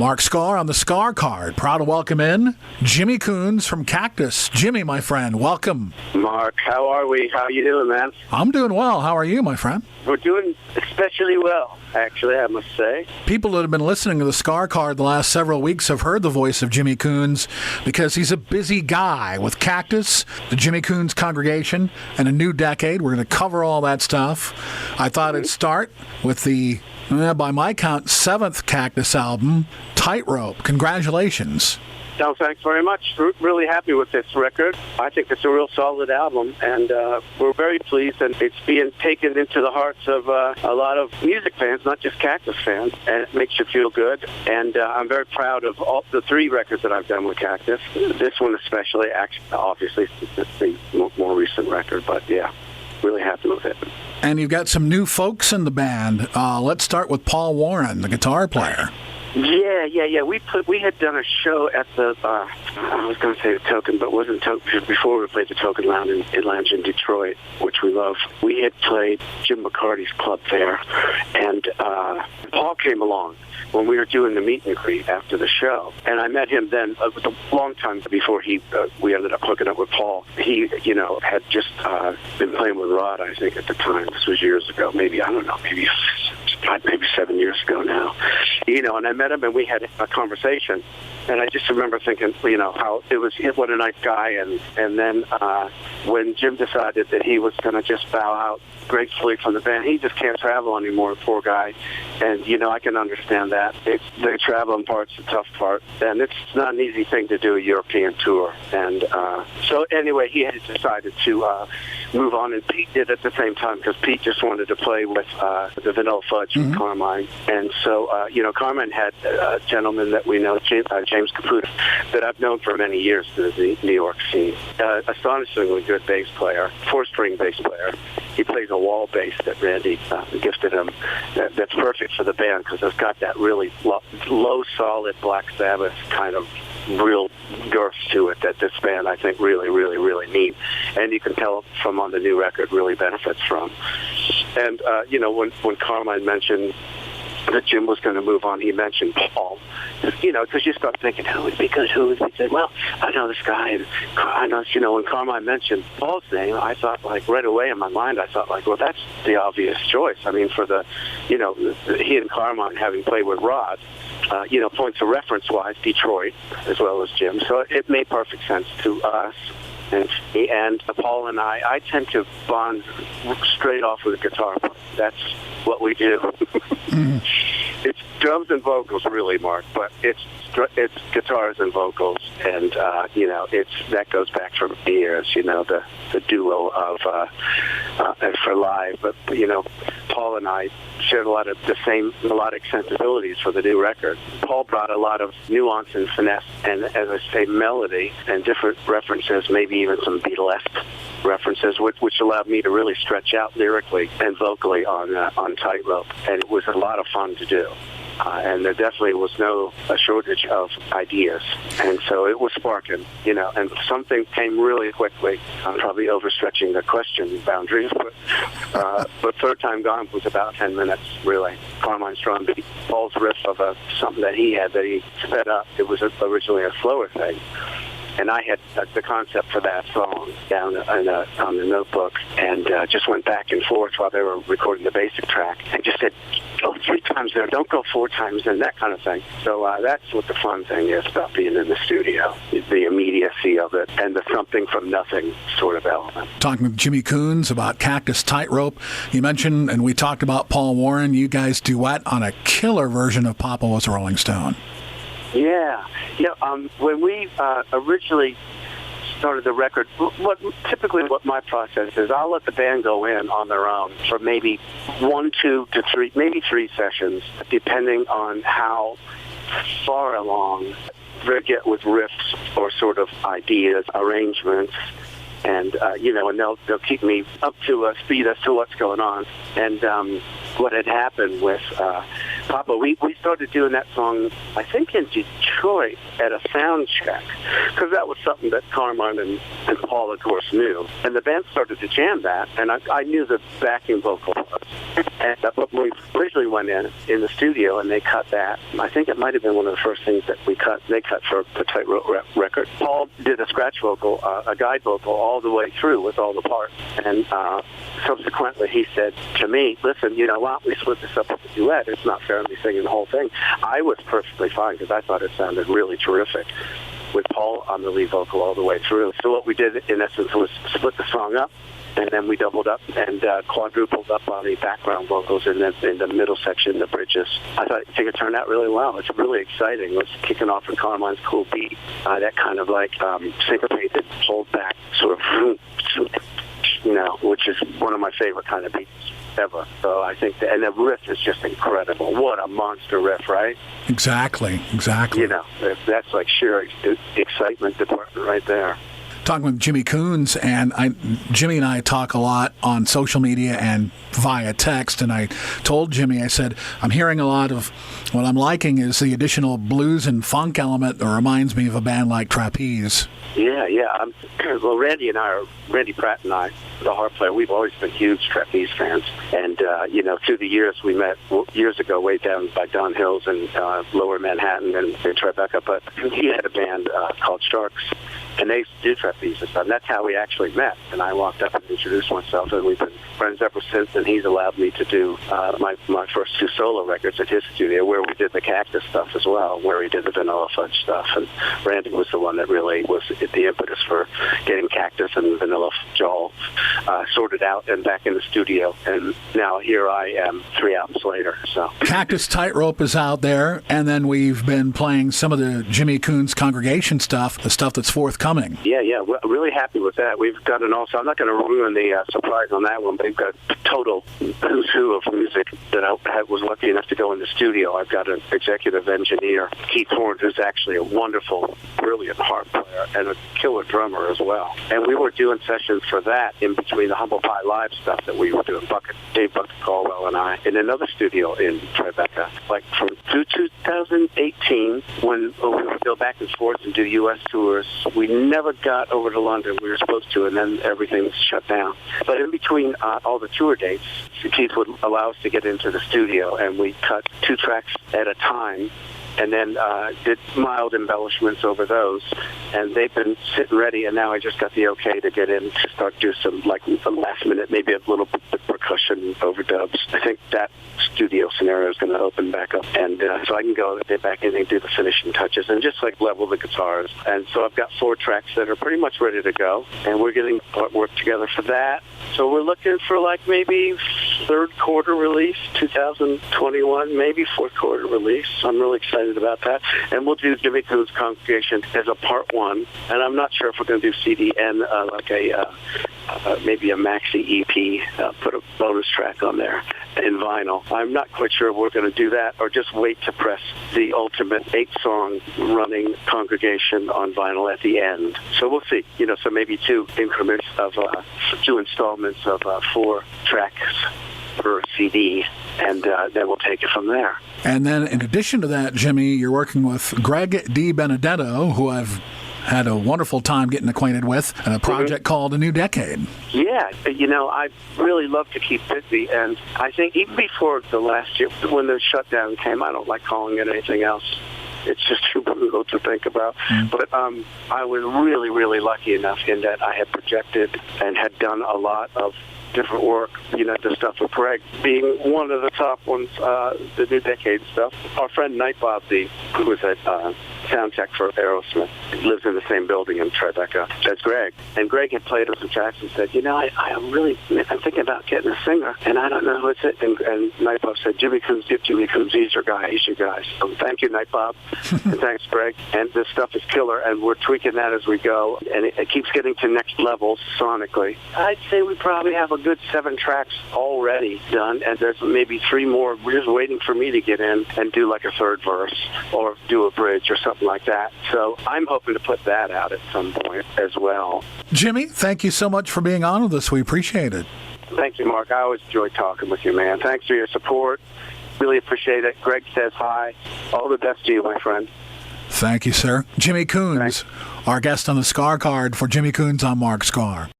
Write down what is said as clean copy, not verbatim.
Mark Skaar on the Skaar Kaard. Proud to welcome in Jimmy Kunes from Cactus. Jimmy, my friend, welcome. Mark, how are we? How are you doing, man? I'm doing well. How are you, my friend? We're doing especially well, actually, I must say. People that have been listening to the Skaar Kaard the last several weeks have heard the voice of Jimmy Kunes because he's a busy guy with Cactus, the Jimmy Kunes Congregation, and A New Decade. We're going to cover all that stuff. I thought I'd start with the, by my count, 7th Cactus album, Tightrope. Congratulations. No, thanks very much. We're really happy with this record. I think it's a real solid album, and we're very pleased that it's being taken into the hearts of a lot of music fans, not just Cactus fans, and it makes you feel good. And I'm very proud of all the 3 records that I've done with Cactus. This one especially, actually, obviously, it's the more recent record, but yeah, really happy with it. And you've got some new folks in the band. Let's start with Paul Warren, the guitar player. Yeah. We had done a show at the, I was going to say the Token, but it wasn't Token, before we played the Token Lounge in Detroit, which we love. We had played Jim McCarty's club there, and Paul came along when we were doing the meet and greet after the show. And I met him then, it was a long time before we ended up hooking up with Paul. He, had just been playing with Rod, I think, at the time. This was years ago, maybe 7 years ago now. And I met him and we had a conversation. And I just remember thinking, how what a nice guy. And then when Jim decided that he was going to just bow out gracefully from the band, he just can't travel anymore, poor guy. And, I can understand that. The traveling part's the tough part. And it's not an easy thing to do, a European tour. And so anyway, he had decided to move on, and Pete did at the same time, because Pete just wanted to play with the Vanilla Fudge and Carmine. And so, Carmine had a gentleman that we know, James Caputo, that I've known for many years in the New York scene. Astonishingly good bass player, 4-string bass player. He plays a wall bass that Randy gifted him. That's perfect for the band because it's got that really low, solid Black Sabbath kind of real girth to it that this band, I think, really, really, really need. And you can tell from on the new record really benefits from. And, when Carmine mentioned that Jim was going to move on, he mentioned Paul, because you start thinking, who would be good, who? He said, well, I know this guy, and I know, when Carmine mentioned Paul's name, I thought, right away in my mind, well, that's the obvious choice. I mean, for the, he and Carmine having played with Rod, points of reference-wise, Detroit, as well as Jim, so it made perfect sense to us. And Paul and I tend to bond straight off with the guitar. That's what we do. It's drums and vocals, really, Mark, but it's guitars and vocals, and that goes back from years. The duo of for live, but Paul and I shared a lot of the same melodic sensibilities for the new record. Paul brought a lot of nuance and finesse, and as I say, melody and different references, maybe even some Beatlesque references, which allowed me to really stretch out lyrically and vocally on Tightrope, and it was a lot of fun to do. And there definitely was no shortage of ideas. And so it was sparking, and something came really quickly. I'm probably overstretching the question boundaries, but Third Time Gone was about 10 minutes, really. Carmine's drum beat, Paul's riff of something that he had that he sped up. It was originally a slower thing. And I had the concept for that song down on the notebook, and just went back and forth while they were recording the basic track, and just said, go 3 times there, don't go 4 times, and that kind of thing. So that's what the fun thing is about being in the studio, the immediacy of it, and the something from nothing sort of element. Talking with Jimmy Kunes about Cactus Tightrope, you mentioned, and we talked about Paul Warren, you guys duet on a killer version of Papa Was a Rolling Stone. Yeah. When we originally started the record, typically what my process is, I'll let the band go in on their own for maybe 1, 2 to 3, maybe 3 sessions, depending on how far along they get with riffs or sort of ideas, arrangements, and and they'll keep me up to speed as to what's going on. And what had happened with Papa, we started doing that song, I think, in Detroit at a sound check, because that was something that Carmine and Paul, of course, knew. And the band started to jam that, and I knew the backing vocal was. And but when we originally went in the studio and they cut that, I think it might have been one of the first things that they cut for the Tightrope record. Paul did a scratch vocal, a guide vocal all the way through with all the parts. And subsequently he said to me, listen, you know what, we split this up with a duet. It's not fair to me singing the whole thing. I was perfectly fine because I thought it sounded really terrific with Paul on the lead vocal all the way through. So what we did, in essence, was split the song up, and then we doubled up and quadrupled up on the background vocals in the middle section, the bridges. I think it turned out really well. It's really exciting. It was kicking off with Carmine's cool beat, that kind of like syncopated, hold back sort of, you know, which is one of my favorite kind of beats ever. So I think and the riff is just incredible. What a monster riff, right? Exactly. You know, that's like sheer excitement department right there. Talking with Jimmy Kunes, and Jimmy and I talk a lot on social media and via text, and I told Jimmy, I said, I'm hearing a lot of what I'm liking is the additional blues and funk element that reminds me of a band like Trapeze. Yeah. Well, Randy Pratt and I, the harp player, we've always been huge Trapeze fans. And, you know, through the years, we met years ago way down by Don Hills in Lower Manhattan and in Tribeca. But he had a band called Sharks, and they used to do Trapeze and stuff. And that's how we actually met. And I walked up and introduced myself, and we've been friends ever since. And he's allowed me to do my first 2 solo records at his studio, where we did the Cactus stuff as well, where he did the Vanilla Fudge stuff. And Randy was the one that really was the impetus for getting Cactus and Vanilla Fudge all sorted out and back in the studio. And now here I am 3 albums later. So Cactus Tightrope is out there, and then we've been playing some of the Jimmy Kunes congregation stuff, the stuff that's forthcoming. Yeah, we're really happy with that. We've got an also, I'm not going to ruin the surprise on that one, but we've got a total who's who of music that I was lucky enough to go in the studio. I've got an executive engineer, Keith Horn, who's actually a wonderful, brilliant harp player and a killer drummer as well. And we were doing sessions for that in between the Humble Pie Live stuff that we were doing, Dave Bucket Caldwell and I, in another studio in Tribeca. Like from 2018, when we would go back and forth and do U.S. tours, we never got over to London. We were supposed to, and then everything was shut down. But in between all the tour dates, Keith would allow us to get into the studio, and we cut 2 tracks at a time, and then did mild embellishments over those. And they've been sitting ready, and now I just got the okay to get in to start do some last minute, maybe a little bit of percussion overdubs. I think that studio scenario is going to open back up, and so I can go back in and do the finishing touches and just level the guitars. And so I've got 4 tracks that are pretty much ready to go, and we're getting artwork together for that. So we're looking for maybe 3rd quarter release, 2021, maybe 4th quarter release. I'm really excited about that. And we'll do Jimmy Kunes Congregation as a part 1, and I'm not sure if we're going to do CD and maybe a maxi EP, put a bonus track on there in vinyl. I'm not quite sure if we're going to do that or just wait to press the ultimate 8-song running Congregation on vinyl at the end. So we'll see. So maybe 2 increments of 2 installments of 4 tracks per CD, and then we'll take it from there. And then in addition to that, Jimmy, you're working with Greg D. Benedetto, who I've had a wonderful time getting acquainted with, and a project called A New Decade. Yeah, I really love to keep busy, and I think even before the last year, when the shutdown came, I don't like calling it anything else. It's just too brutal to think about. But I was really, really lucky enough in that I had projected and had done a lot of different work, the stuff with Greg being one of the top ones, the New Decade stuff. Our friend Night Bob D, who was at sound check for Aerosmith, lives in the same building in Tribeca as Greg. And Greg had played us some tracks and said, I'm thinking about getting a singer, and I don't know who it's. And Night Bob said, Jimmy Kunes, he's your guy. So thank you, Night Bob, and thanks, Greg. And this stuff is killer, and we're tweaking that as we go, and it keeps getting to next levels sonically. I'd say we probably have a good 7 tracks already done, and there's maybe 3 more just waiting for me to get in and do a 3rd verse or do a bridge or something like that. So I'm hoping to put that out at some point as well. Jimmy, thank you so much for being on with us. We appreciate it. Thank you, Mark. I always enjoy talking with you, man. Thanks for your support. Really appreciate it. Greg says hi. All the best to you, my friend. Thank you, sir. Jimmy Kunes, our guest on the Skaar Kaard. For Jimmy Kunes, I'm Mark Skaar.